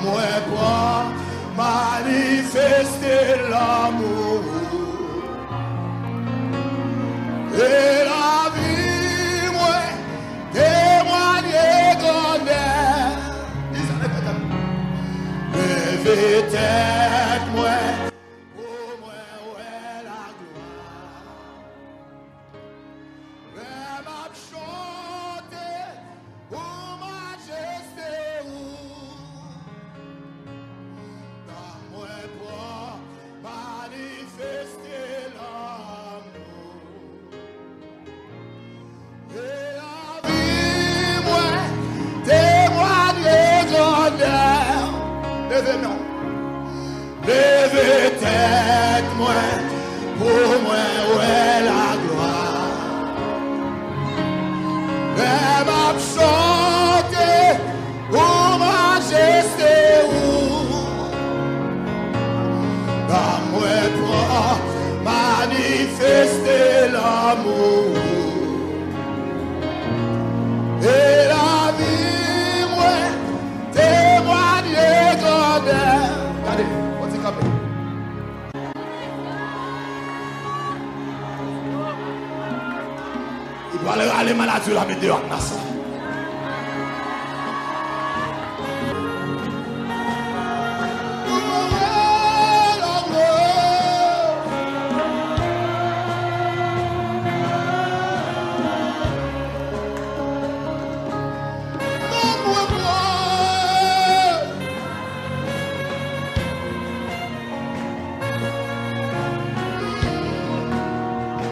moi pour manifester l'amour et la vie, moi, témoigner grandeur. Levez tête, moi, pour moi, ouais, la gloire. Même à chanter, pour majesté, dans moi, pour manifester l'amour. Et la vie, moi, témoigner grandeur. Levez-nous. Levez tête, moi, pour moi, ouais, la gloire. Même à chanter, pour majesté, dans moi, pour manifester l'amour. Et la vie, moi, témoigner grandeur. Regardez, on dit comme il doit aller malade sur la vidéo.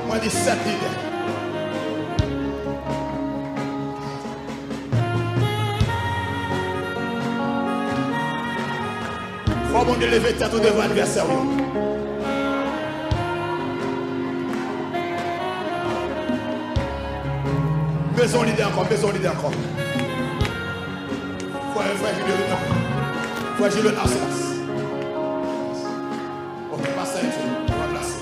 Moi, 17 idées. Faut bon de lever tête devant l'adversaire. Besoin l'idée encore, besoin l'idée encore. Faut agir le temps. Faut agir le absence. Ok, passe à Dieu. On va placer.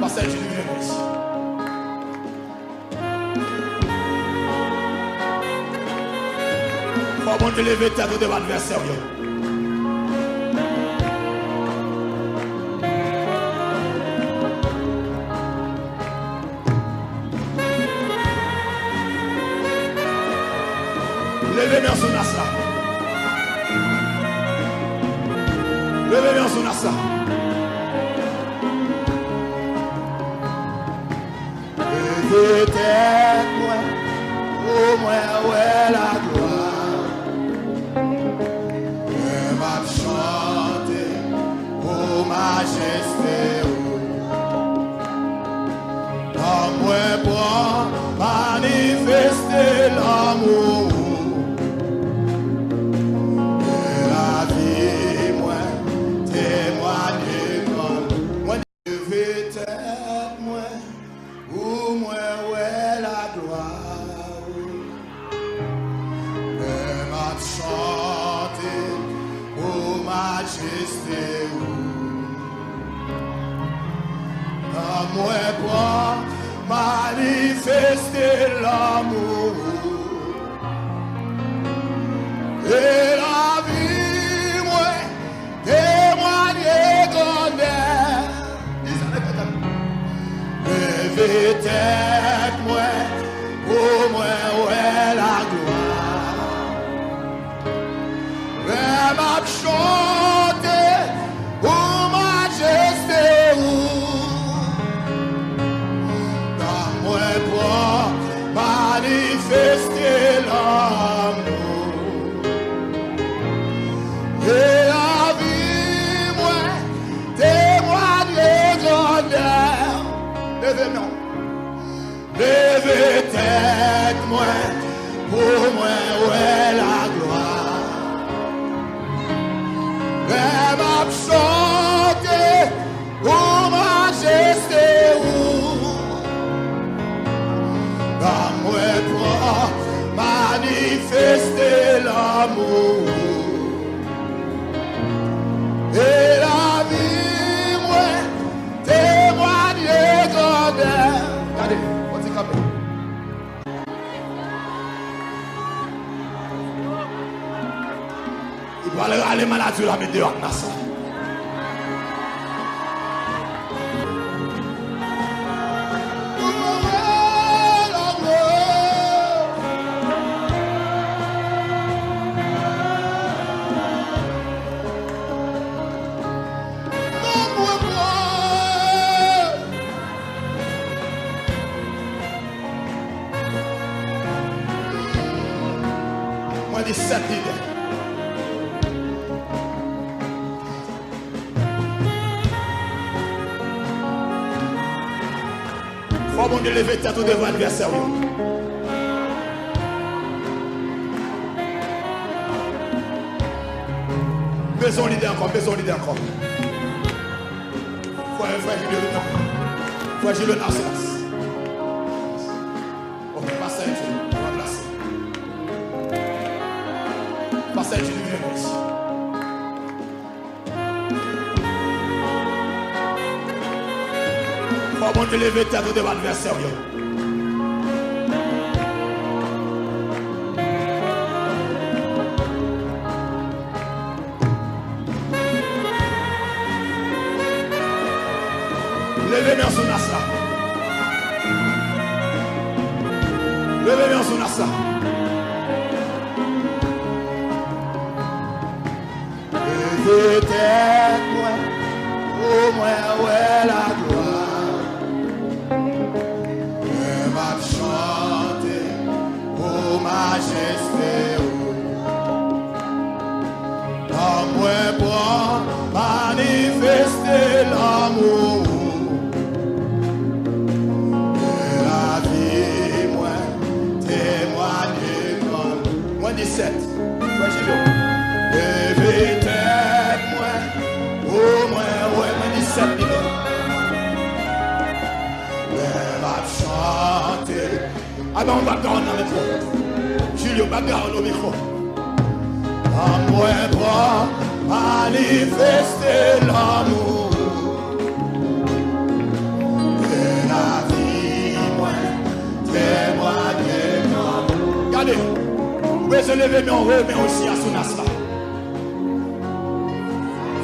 Passe à Dieu, viens ici. Faut bon de lever tête devant l'adversaire. Levez-moi son assa. Levez-moi son assa. Levez tête, moi, au moins, ouais, la gloire. Et m'a chanté, oh majesté, en moi, pour manifester l'amour. Moi pour manifester l'amour et la vie, moi, témoigner grandeur. Levez tête, moi, pour moi, ouais, la gloire. Même à chanter, pour majesté, manifester l'amour et la vie, moi, témoigner grandeur. Levez-nous, levez tête, moi, pour moi, ouais, la gloire. Même à chanter, pour majesté, pour manifester l'amour et la vie, moi, témoigner grandeur. Regardez, on dit comme Voilà les maladies la mettre dehors. Moi, des 7 idées. Faut bon lever tête devant l'adversaire. Besoin d'idée encore, besoin d'idée encore. Faut agir le narcisse. Ok, passe à une chose. On va placer. Passe à une chose. Faut bon lever tête devant l'adversaire. Levez-moi sous Nassa. Levez-moi sous Nassa. Levez tête, moi, au moins, ouais, la gloire. Je m'a chanté, oh, majesté, dans moi, pour manifester l'amour. Moins 17. Levez tête, moi. Oh, moi, ouais, moins 17. Elle va chanter. Ah ben, on va dans le micro. Julio, va dans le micro. En moi, pour manifester l'amour. De la vie, moi, témoigner l'amour. Regardez. Vous pouvez se lever, mais on remet aussi à son asla.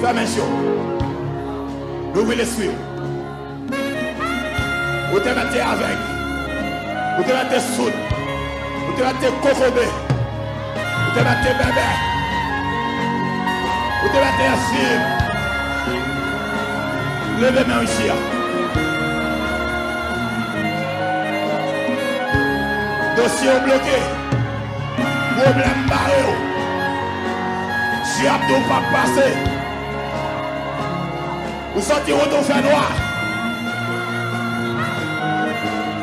Fermez les yeux. Ouvrez les yeux. Vous te mettez avec. Vous te mettez soud. Vous te mettez cocobé. Vous te mettez bébé. Vous te mettez assis. Levez-moi ici. Dossier bloqué. Problème barré. Si Abdou pas passé. Vous sentez route au fer noir.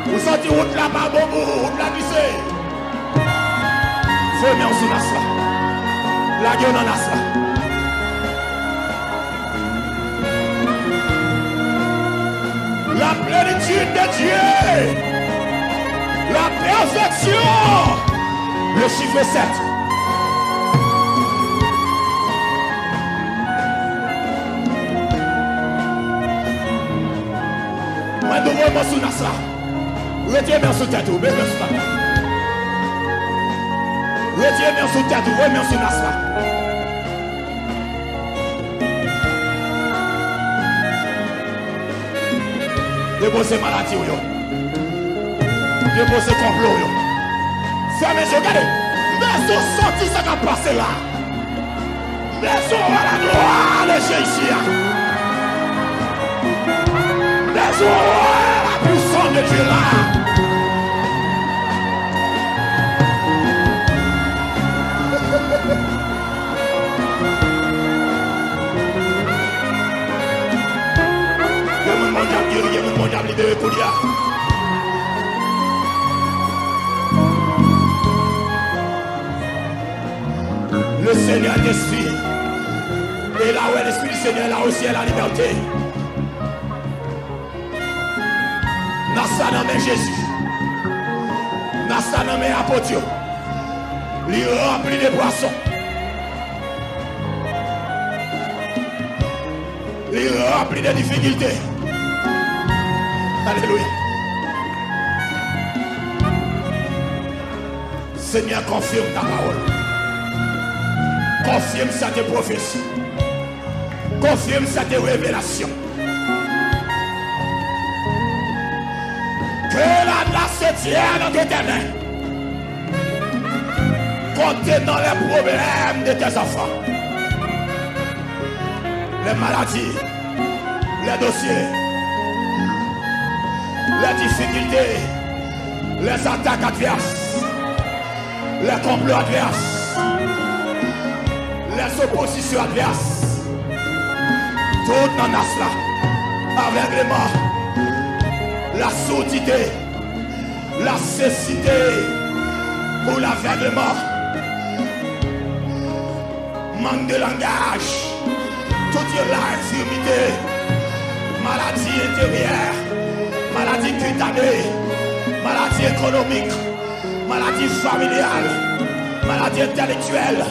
Vous sentez route là-bas, bon, route là glissée. Faut mettre sous Nasra. La gueule en Nasra. La plénitude de Dieu. La perfection. Le chiffre 7. Moi, d'ouvrir sous Nasra. Retirez-moi sous tête. Retirez-moi sous tête. Retirez-moi sous tête. Retirez-moi sous Nasra. Déposez maladie. Déposez complot. Fermez les yeux, regardez. Maison sorti, ça va passer là. Maison à la gloire de Jésus. Maison à la puissance de Dieu là. Il y a un monde libéré pour dire. Le Seigneur est esprit. Et là où est l'esprit du Seigneur, là aussi est la liberté. Nassa nommé Jésus. Nassa nommé apôtre. Il remplit de poissons. Il remplit de difficultés. Alléluia. Seigneur, confirme ta parole. Confirme cette prophétie. Confirme cette révélation. Que la grâce se tienne dans tes ténèbres. Contenant les problèmes de tes enfants. Les maladies, les dossiers, les difficultés, les attaques adverses, les complots adverses, les oppositions adverses. Tout dans cela, aveuglement, la sourdité, la cécité pour l'aveuglement, manque de langage, toute la infirmité, maladie intérieure, maladie cutanée, maladie économique, maladie familiale, maladie intellectuelle,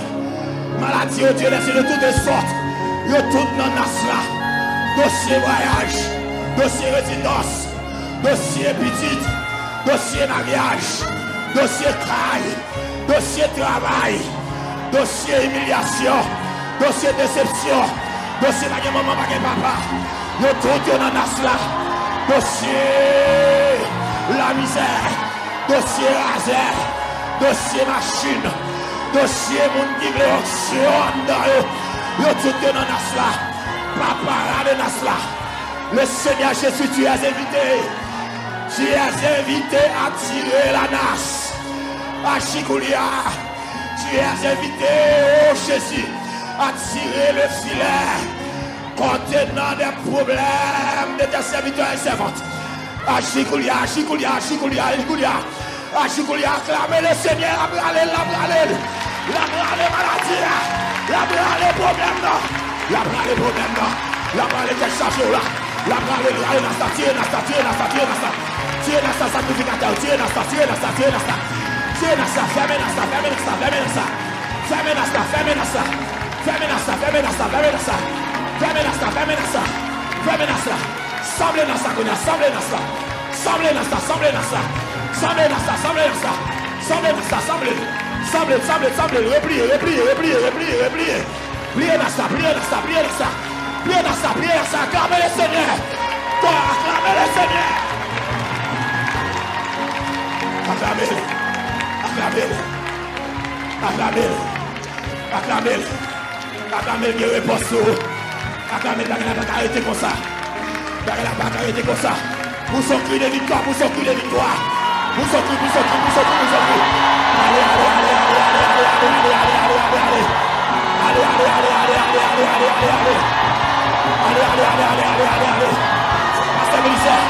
maladie au Dieu laissé de toutes les sortes. Yo tout dans cela. Dossier voyage, dossier résidence, dossier petite, dossier mariage, dossier travail, dossier travail, dossier humiliation, dossier déception, dossier baguette maman, baguette papa. Yo tout dans cela. Dossier la misère, dossier laser, dossier machine, dossier mon qui veut option dans eux. Yo tout dans cela. Papa, regardez cela. Le Seigneur Jésus, tu es invité. Tu es invité à tirer la nasse. À Chikoulia. Tu es invité, oh Jésus, à tirer le filet contenant des problèmes de tes serviteurs et servantes. À Chikoulia, Chikoulia, Chikoulia, Chikoulia. À Chikoulia, acclamez le Seigneur. Allez, maladie. La les problèmes là. La les problèmes là. La les chargés là. La les tirer ça sacrificateur. Tirer ça. Fermez acclamez le Seigneur. Acclamez le Seigneur. Acclamez le réponse. Acclamez la arrêtez comme ça. Arrêtez comme ça. Pour son cri de victoire, pour son cri de victoire. Pour son cri. Allez. Pasteur Ministère,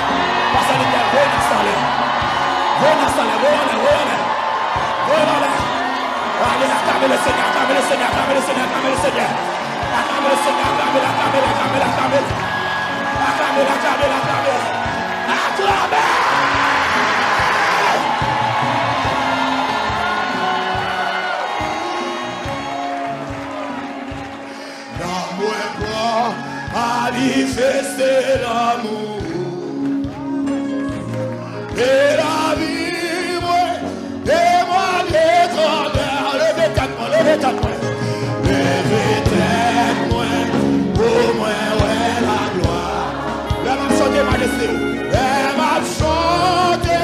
allez, acclamez le Seigneur. Manifester l'amour et la vie, et moi les grandeurs. Levez tête, moi, pour moi, ouais, la gloire. La m'a chanté, majesté, la m'a chanté,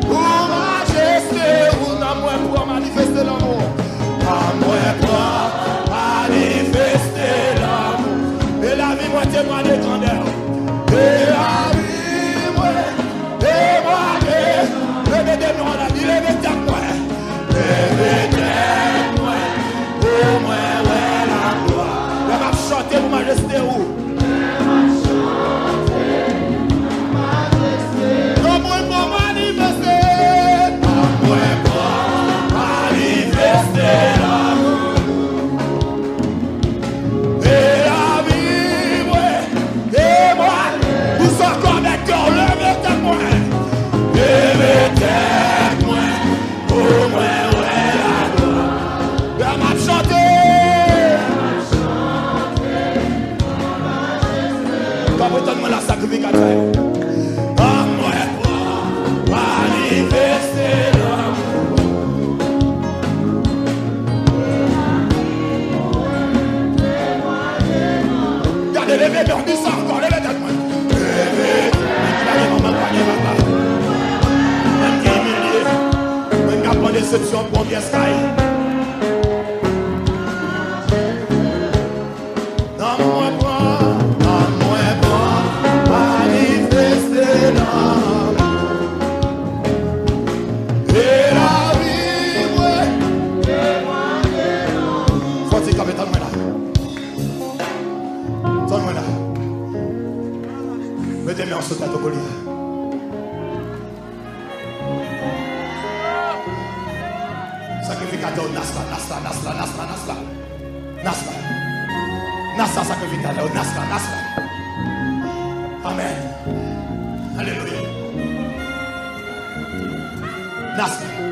pour majesté, ou n'a moi pour manifester l'amour, à moi pour manifester l'amour. Et la vie, moi, témoin de grandeur. Et la vie, moi, témoin de levez, on dit ça encore, levez tête moi. Levez, déclarez maman, papa. Même qui est humilié, même qui a pas de déception pour bien sky. Donne-moi pas, manifester l'âme. Et la vie, ouais. Faut-il comme étant là. Donne-moi là. Mettez-moi en sautant au collier. Sacrificateur, Nasla, sacrificateur, Nasla. Amen. Alléluia. Nasla.